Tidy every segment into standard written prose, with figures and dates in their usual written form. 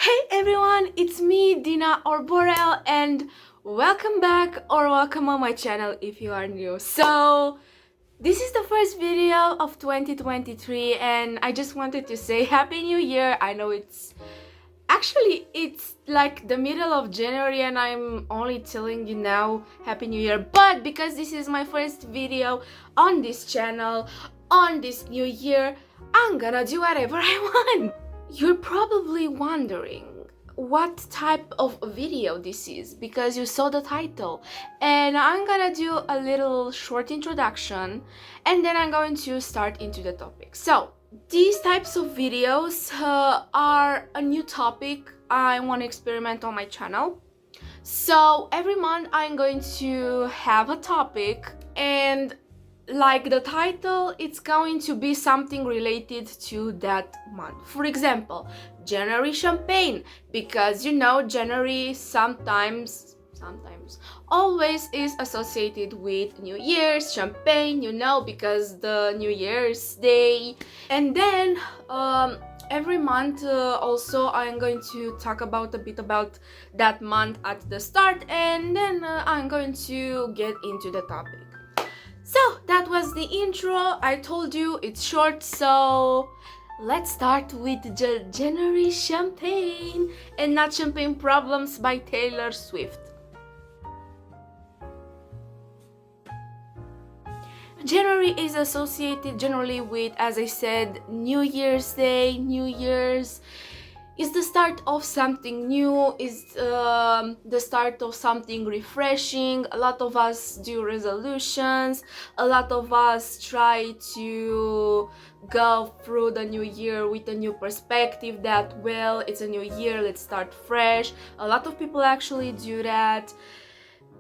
Hey everyone, it's me, Dina or Borel, and welcome back or welcome on my channel if you are new. So, this is the first video of 2023 and I just wanted to say Happy New Year. I know it's like the middle of January and I'm only telling you now Happy New Year, but because this is my first video on this channel on this new year, I'm gonna do whatever I want. You're probably wondering what type of video this is because you saw the title, and I'm gonna do a little short introduction and then I'm going to start into the topic. So these types of videos are a new topic I want to experiment on my channel. So every month I'm going to have a topic, and like the title, it's going to be something related to that month. For example, January champagne, because you know January sometimes always is associated with New Year's champagne, you know, because the New Year's Day. And then every month also I'm going to talk about a bit about that month at the start, and then I'm going to get into the topic. So that was the intro. I told you it's short, so let's start with the January champagne and not Champagne Problems by Taylor Swift. January is associated generally with, as I said, New Year's Day. New Year's is the start of something new, is the start of something refreshing. A lot of us do resolutions, a lot of us try to go through the new year with a new perspective that, well, it's a new year, let's start fresh. A lot of people actually do that.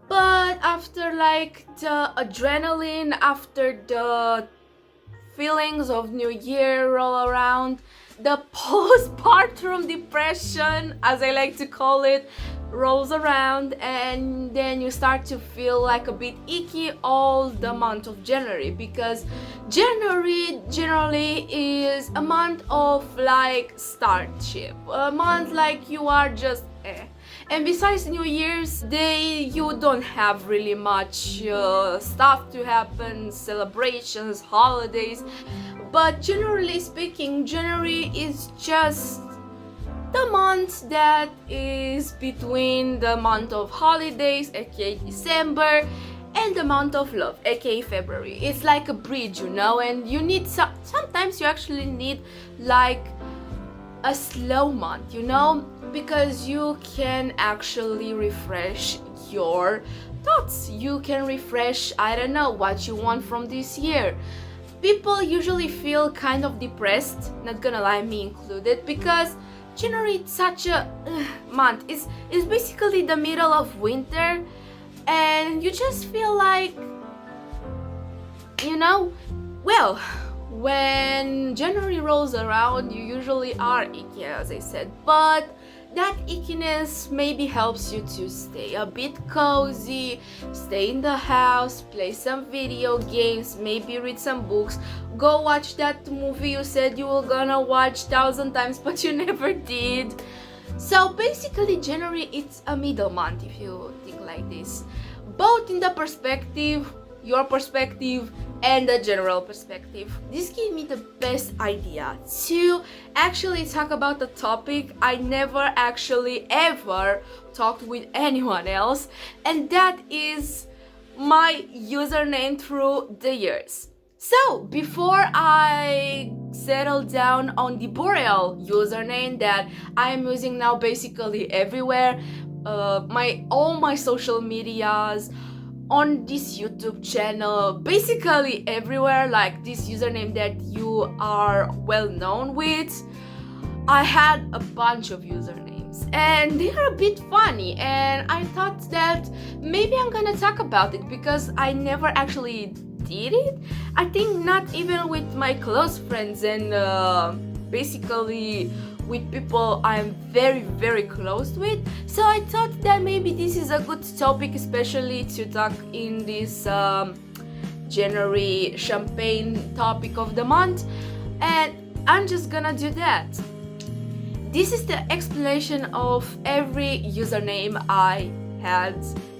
But after like the adrenaline, after the feelings of new year roll around, the postpartum depression, as I like to call it, rolls around, and then you start to feel like a bit icky all the month of January, because January generally is a month of like starship, a month like you are just And besides New Year's Day, you don't have really much stuff to happen, celebrations, holidays. But generally speaking, January is just the month that is between the month of holidays, aka December, and the month of love, aka February. It's like a bridge, you know, and you need sometimes you actually need like a slow month, you know, because you can actually refresh your thoughts. You can refresh, I don't know, what you want from this year. People usually feel kind of depressed, not gonna lie, me included, because January is such a month. It's basically the middle of winter, and you just feel like, you know, well, when January rolls around, you usually are icky, as I said, but that ickiness maybe helps you to stay a bit cozy, stay in the house, play some video games, maybe read some books, go watch that movie you said you were gonna watch 1,000 times but you never did. So basically January, it's a middle month if you think like this, both in the perspective, your perspective, and the general perspective. This gave me the best idea to actually talk about the topic I never actually ever talked with anyone else, and that is my username through the years. So before I settle down on the Boreal username that I am using now basically everywhere, all my social medias, on this YouTube channel, basically everywhere, like this username that you are well known with, I had a bunch of usernames and they are a bit funny, and I thought that maybe I'm gonna talk about it because I never actually did it. I think not even with my close friends and basically with people I'm very, very close with. So I thought that maybe this is a good topic, especially to talk in this January champagne topic of the month, and I'm just gonna do that. this is the explanation of every username I had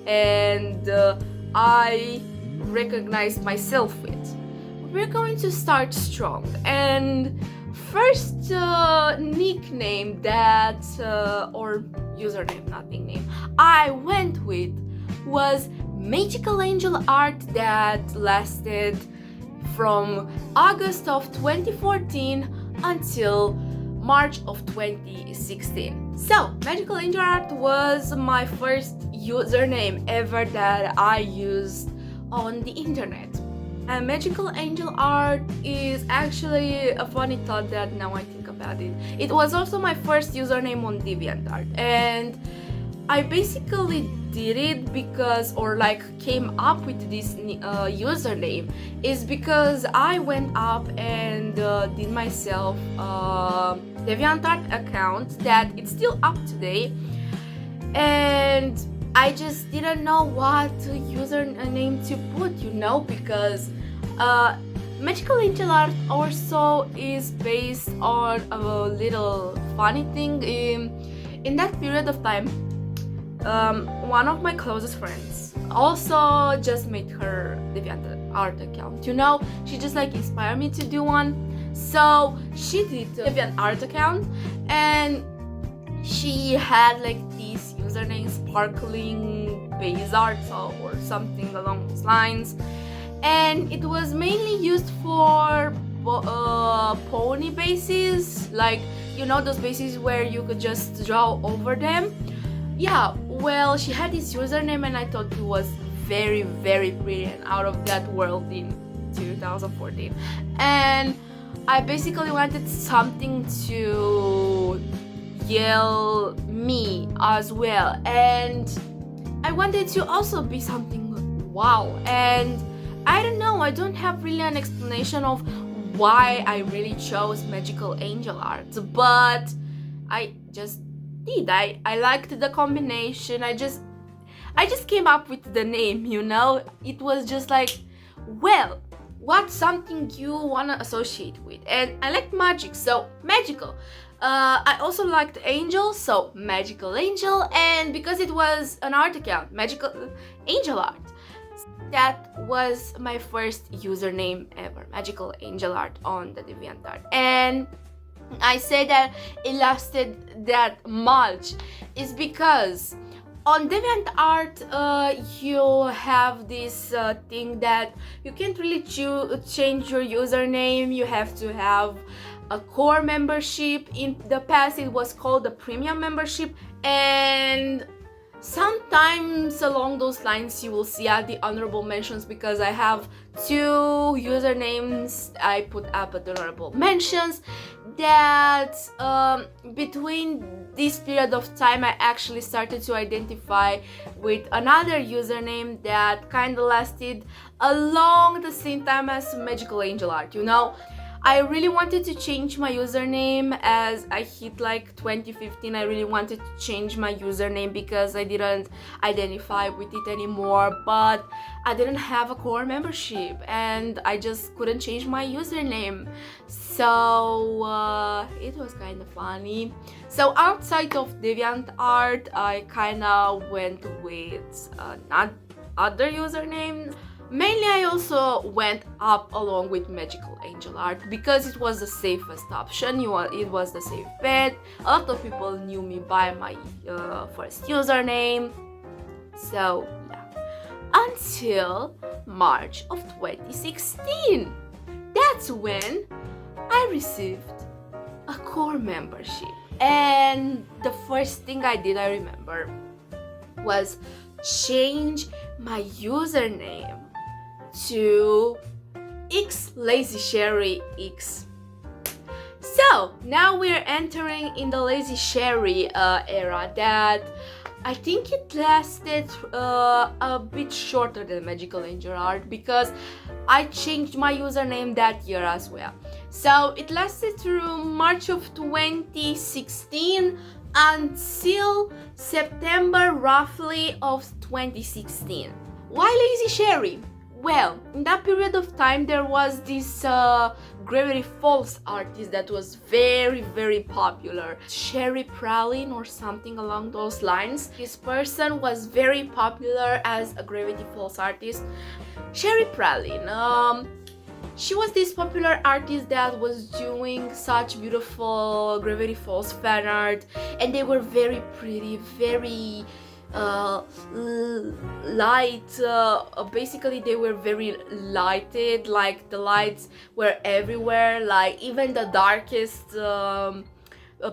and I recognized myself with. We're going to start strong, and first nickname that or username, not nickname, I went with was Magical Angel Art, that lasted from August of 2014 until March of 2016. So, Magical Angel Art was my first username ever that I used on the internet. And Magical Angel Art is actually a funny thought that now I think about it. It was also my first username on DeviantArt, and I basically did it because, or like came up with this username is because I went up and did myself DeviantArt account that it's still up today, and I just didn't know what username to put, you know, because Magical Angel Art also is based on a little funny thing. In that period of time, one of my closest friends also just made her DeviantArt account, you know, she just like inspired me to do one, so she did the DeviantArt account, and she had like these usernames, sparkling base art or something along those lines, and it was mainly used for pony bases, like, you know, those bases where you could just draw over them. Yeah, well, she had this username and I thought it was very, very pretty and out of that world in 2014. And I basically wanted something to yell me as well. And I wanted to also be something wow. And I don't know, I don't have really an explanation of why I really chose Magical Angel Art, but I just did. I liked the combination. I just came up with the name, you know. It was just like, well, what's something you wanna associate with? And I liked magic, so magical. I also liked angel, so Magical Angel, and because it was an art account, Magical Angel Art. That was my first username ever, Magical Angel Art on the DeviantArt. And I say that it lasted that much is because on DeviantArt you have this thing that you can't really change your username. You have to have a core membership. In the past it was called the premium membership, and sometimes along those lines you will see the honorable mentions, because I have 2 usernames I put up at honorable mentions that between this period of time I actually started to identify with another username that kind of lasted along the same time as Magical Angel Art, you know. I really wanted to change my username as I hit like 2015. I really wanted to change my username because I didn't identify with it anymore, but I didn't have a core membership and I just couldn't change my username. So it was kind of funny. So outside of DeviantArt, I kind of went with not other usernames. Mainly I also went up along with Magical Angel Art because it was the safest option. It was the safe bet. A lot of people knew me by my first username. So yeah, until March of 2016. That's when I received a core membership. And the first thing I did, I remember, was change my username to xoxo. So now we're entering in the Lazy Sherry era that I think it lasted a bit shorter than Magical Angel Art because I changed my username that year as well. So it lasted through March of 2016 until September roughly of 2016. Why Lazy Sherry? Well, in that period of time, there was this Gravity Falls artist that was very, very popular. Sherry Pralin or something along those lines. This person was very popular as a Gravity Falls artist. Sherry Pralin, she was this popular artist that was doing such beautiful Gravity Falls fan art, and they were very pretty, very light. Basically they were very lighted, like the lights were everywhere, like even the darkest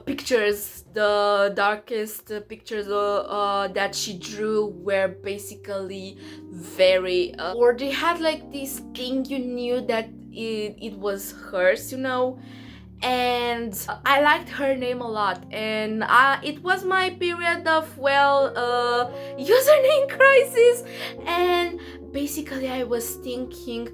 pictures that she drew were basically very or they had like this thing, you knew that it was hers, you know. And I liked her name a lot, and it was my period of, well, username crisis, and basically I was thinking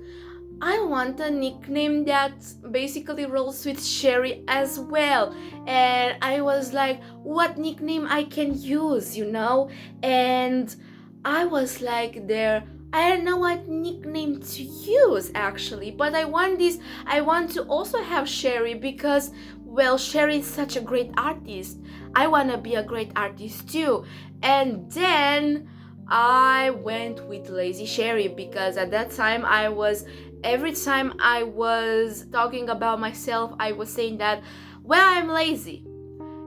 I want a nickname that basically rolls with Sherry as well, and I was like, what nickname I can use, you know. And I was like, I don't know what nickname to use actually, but I want to also have Sherry because, well, Sherry is such a great artist. I want to be a great artist too. And then I went with Lazy Sherry because at that time every time I was talking about myself, I was saying that, well, I'm lazy.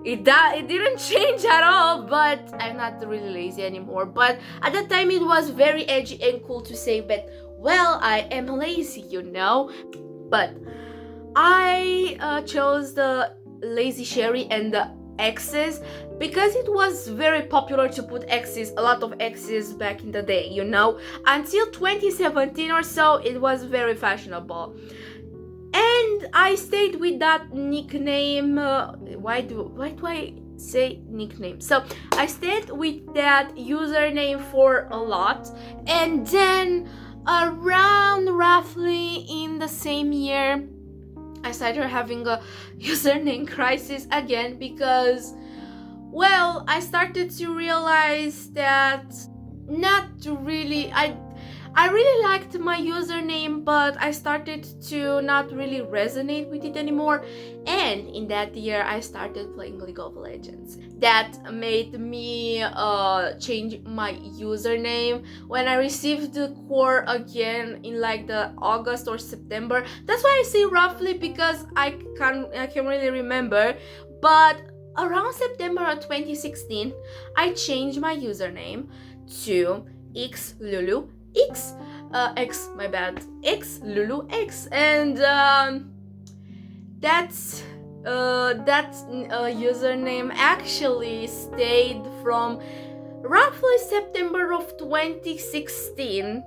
It didn't change at all, but I'm not really lazy anymore. But at that time it was very edgy and cool to say, but, well, I am lazy, you know. But I chose the Lazy Sherry and the X's because it was very popular to put X's, a lot of X's back in the day, you know. Until 2017 or so, it was very fashionable. And I stayed with that nickname. Why do I say nickname? So I stayed with that username for a lot, and then around roughly in the same year, I started having a username crisis again because, well, I started to realize that not really I really liked my username, but I started to not really resonate with it anymore. And in that year, I started playing League of Legends. That made me change my username. When I received the core again in like the August or September, that's why I say roughly because I can really remember. But around September of 2016, I changed my username to xlulu xlulux, and that username actually stayed from roughly September of 2016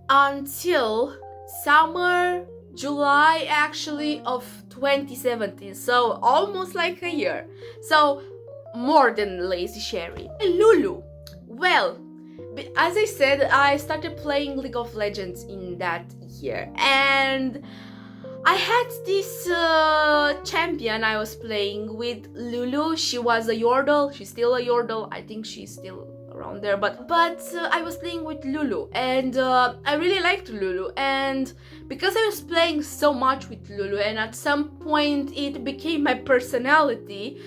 until summer, July actually of 2017, so almost like a year, so more than Lazy Sherry. Lulu, well, as I said, I started playing League of Legends in that year, and I had this champion I was playing with, Lulu. She was a Yordle. She's still a Yordle. I think she's still around there, but I was playing with Lulu, and I really liked Lulu, and because I was playing so much with Lulu, and at some point it became my personality,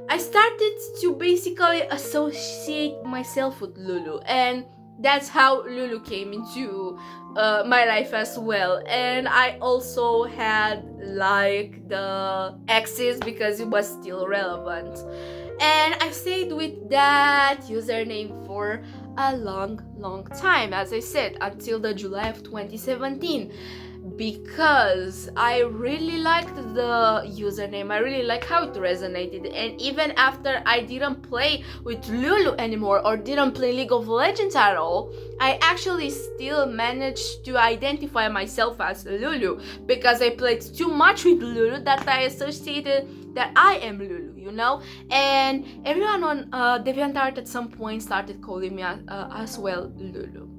I started to basically associate myself with Lulu, and that's how Lulu came into my life as well. And I also had like the X's because it was still relevant, and I stayed with that username for a long time, as I said, until the July of 2017, because I really liked the username. I really liked how it resonated, and even after I didn't play with Lulu anymore or didn't play League of Legends at all, I actually still managed to identify myself as Lulu because I played too much with Lulu that I associated that I am Lulu, you know. And everyone on DeviantArt at some point started calling me as well Lulu.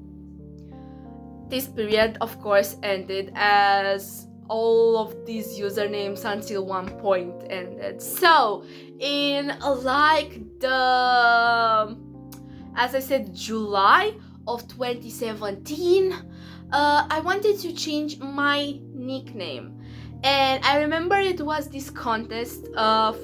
This period, of course, ended as all of these usernames until one point ended. So, in like the, as I said, July of 2017, I wanted to change my nickname. And I remember it was this contest of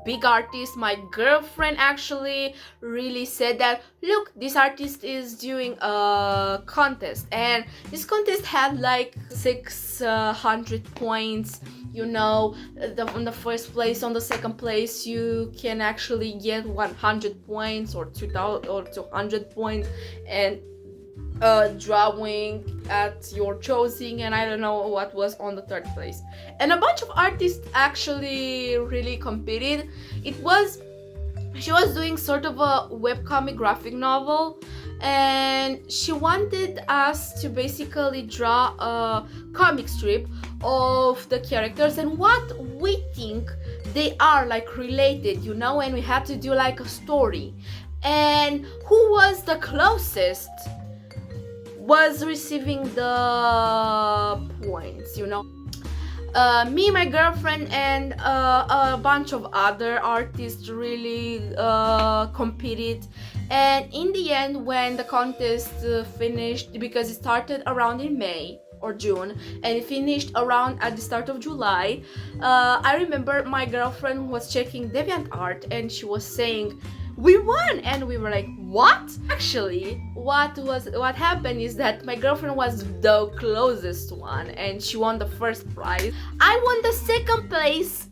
big artist. My girlfriend actually really said that, look, this artist is doing a contest, and this contest had like 600 points. You know, on the first place, on the second place, you can actually get 100 points or 2000 or 200 points, and drawing at your choosing, and I don't know what was on the third place. And a bunch of artists actually really competed. She was doing sort of a webcomic graphic novel, and she wanted us to basically draw a comic strip of the characters and what we think they are, like, related, you know, and we had to do like a story. And who was the closest was receiving the points, you know. Me, my girlfriend, and a bunch of other artists really competed. And in the end, when the contest finished, because it started around in May or June and it finished around at the start of July, I remember my girlfriend was checking DeviantArt and she was saying, we won! And we were like, what? Actually, what happened is that my girlfriend was the closest one and she won the first prize. I won the second place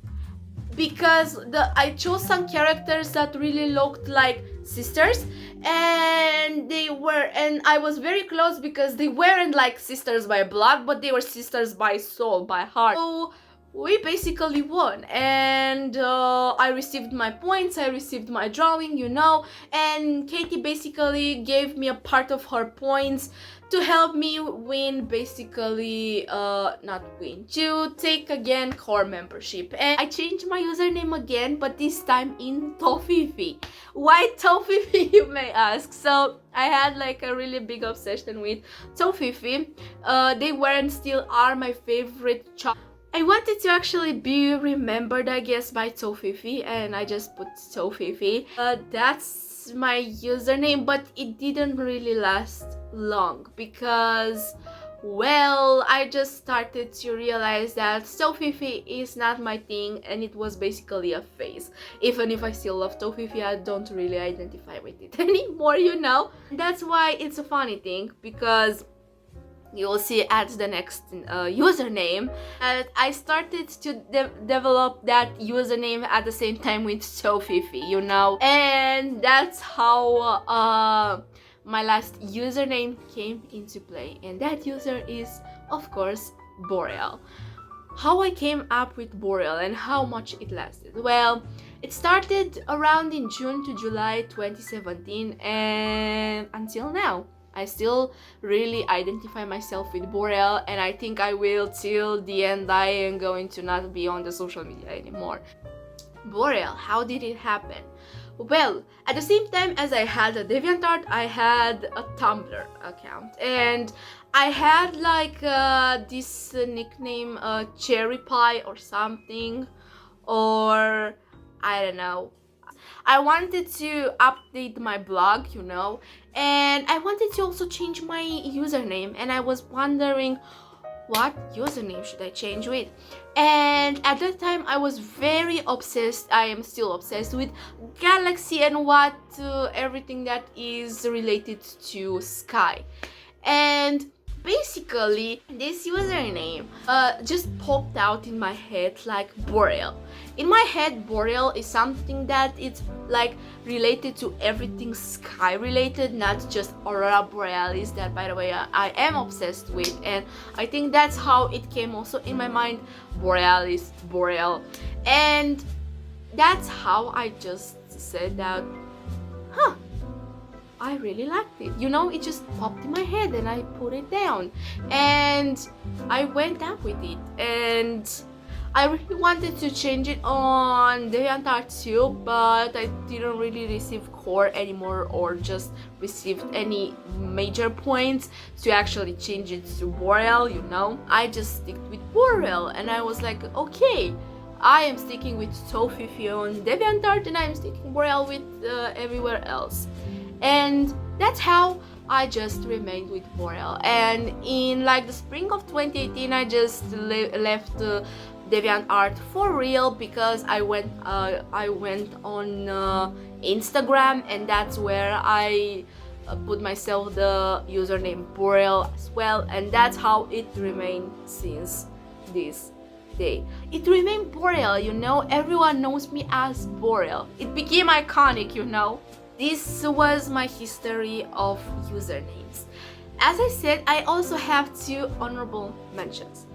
because I chose some characters that really looked like sisters, and I was very close because they weren't like sisters by blood, but they were sisters by soul, by heart. So we basically won, and I received my points, I received my drawing, you know, and Katie basically gave me a part of her points to help me win, basically, to take again core membership. And I changed my username again, but this time in Tofifi. Why Tofifi, you may ask? So I had like a really big obsession with Tofifi. They were and still are my favorite child. I wanted to actually be remembered, I guess, by Tofifi, and I just put Tofifi. That's my username, but it didn't really last long because, well, I just started to realize that Tofifi is not my thing, and it was basically a phase. Even if I still love Tofifi, I don't really identify with it anymore, you know? That's why it's a funny thing, because you will see at the next username that I started to develop that username at the same time with Tofifi, you know, and that's how my last username came into play, and that user is, of course, Boreal. How I came up with Boreal and how much it lasted? Well, it started around in June to July 2017, and until now I still really identify myself with Boreal, and I think I will till the end. I am going to not be on the social media anymore. Boreal, how did it happen? Well, at the same time as I had a DeviantArt, I had a Tumblr account, and I had like this nickname, Cherry Pie or something, or I don't know. I wanted to update my blog, you know, and I wanted to also change my username, and I was wondering what username should I change with. And at that time I was very obsessed, I am still obsessed with Galaxy and what everything that is related to sky. And basically this username just popped out in my head like Boreal. In my head, Boreal is something that it's like related to everything sky related, not just Aurora Borealis, that by the way I am obsessed with, and I think that's how it came also in my mind, Borealis, Boreal. And that's how I just said that, I really liked it. You know, it just popped in my head and I put it down. And I went up with it. And I really wanted to change it on DeviantArt too, but I didn't really receive core anymore or just received any major points to actually change it to Boreal, you know. I just stick with Boreal, and I was like, okay, I am sticking with Tofifi on DeviantArt and I am sticking Boreal with everywhere else. And that's how I just remained with Boreal. And in like the spring of 2018, I just left DeviantArt for real, because I went on Instagram, and that's where I put myself the username Boreal as well, and that's how it remained since this day. It remained Boreal, you know, everyone knows me as Boreal. It became iconic, you know. This was my history of usernames. As I said, I also have 2 honorable mentions.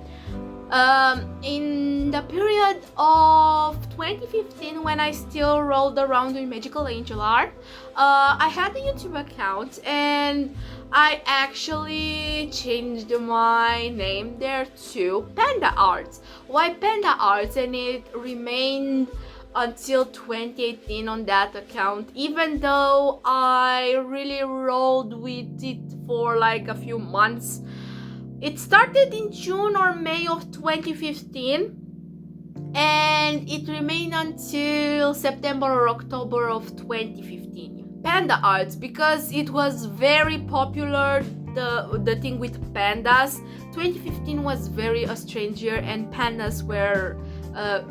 In the period of 2015, when I still rolled around with magical angel art, I had a YouTube account, and I actually changed my name there to Panda Arts. Why Panda Arts? And it remained until 2018 on that account, even though I really rolled with it for like a few months. It started in June or May of 2015, and it remained until September or October of 2015. Panda Arts, because it was very popular, the thing with pandas. 2015 was very a strange year, and pandas were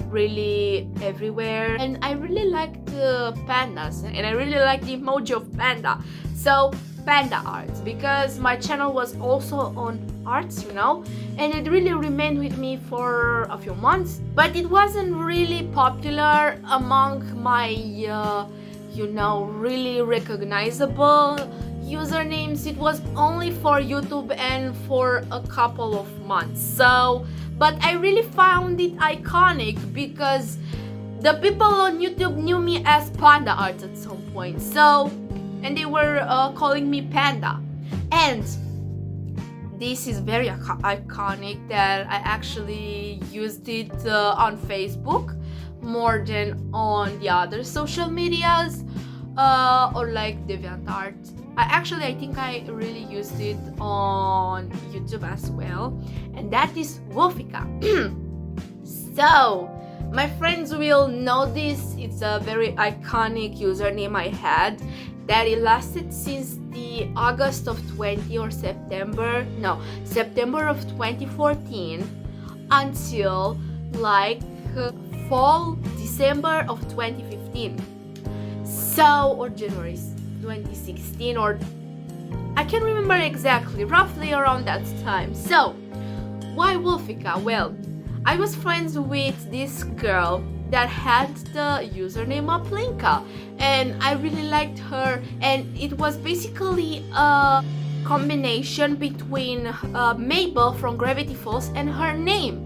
really everywhere, and I really liked the pandas, and I really liked the emoji of panda. So Panda Arts, because my channel was also on arts, you know, and it really remained with me for a few months, but it wasn't really popular among my you know, really recognizable usernames. It was only for YouTube and for a couple of months. So, but I really found it iconic, because the people on YouTube knew me as Panda Arts at some point. So, and they were calling me Panda. And this is very iconic that I actually used it on Facebook more than on the other social medias, or like DeviantArt. I think I really used it on YouTube as well, and that is Wolfica. So, my friends will know this. It's a very iconic username I had, that it lasted since the August of 20 or September of 2014 until like fall, December of 2015. So, or January 2016, or I can't remember exactly, roughly around that time. So, why Wolfica? Well, I was friends with this girl that had the username Aplinka, and I really liked her, and it was basically a combination between Mabel from Gravity Falls and her name.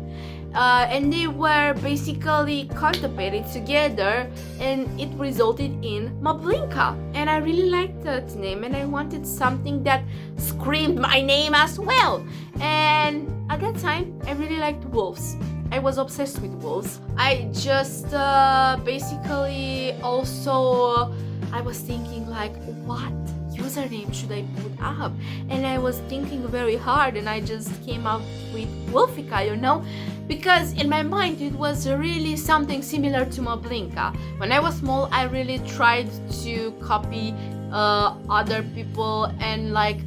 And they were basically contemplated together, and it resulted in Mablinka. And I really liked that name, and I wanted something that screamed my name as well. And at that time, I really liked wolves. I was obsessed with wolves. I just basically also, I was thinking like, what username should I put up? And I was thinking very hard, and I just came up with Wolfica, you know, because in my mind it was really something similar to Mablinka. When I was small, I really tried to copy other people and like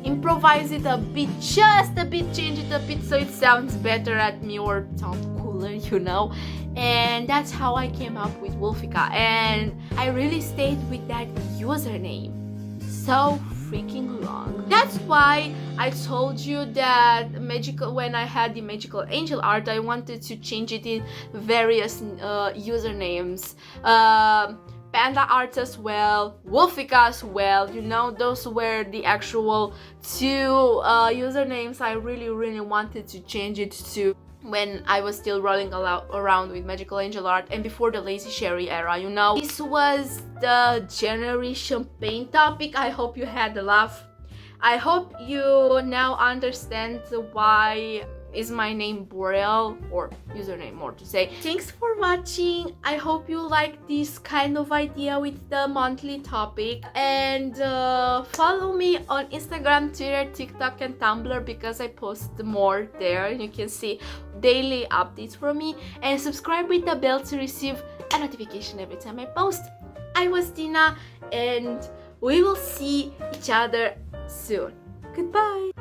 improvise it a bit, just a bit, change it a bit so it sounds better at me or sound cooler, you know. And that's how I came up with Wolfica, and I really stayed with that username so freaking long. That's why I told you that when I had the magical angel art, I wanted to change it in various usernames. Panda Arts as well, Wolfica as well, you know, those were the actual 2 usernames I really wanted to change it to when I was still rolling around with magical angel art and before the lazy sherry era, you know. This was the January champagne topic. I hope you had a laugh. I hope you now understand why is my name Boreal, or username more to say. Thanks for watching. I hope you like this kind of idea with the monthly topic, and follow me on Instagram, Twitter, TikTok and Tumblr, because I post more there and you can see daily updates from me, and subscribe with the bell to receive a notification every time I post. I was Dina, and We will see each other soon. Goodbye.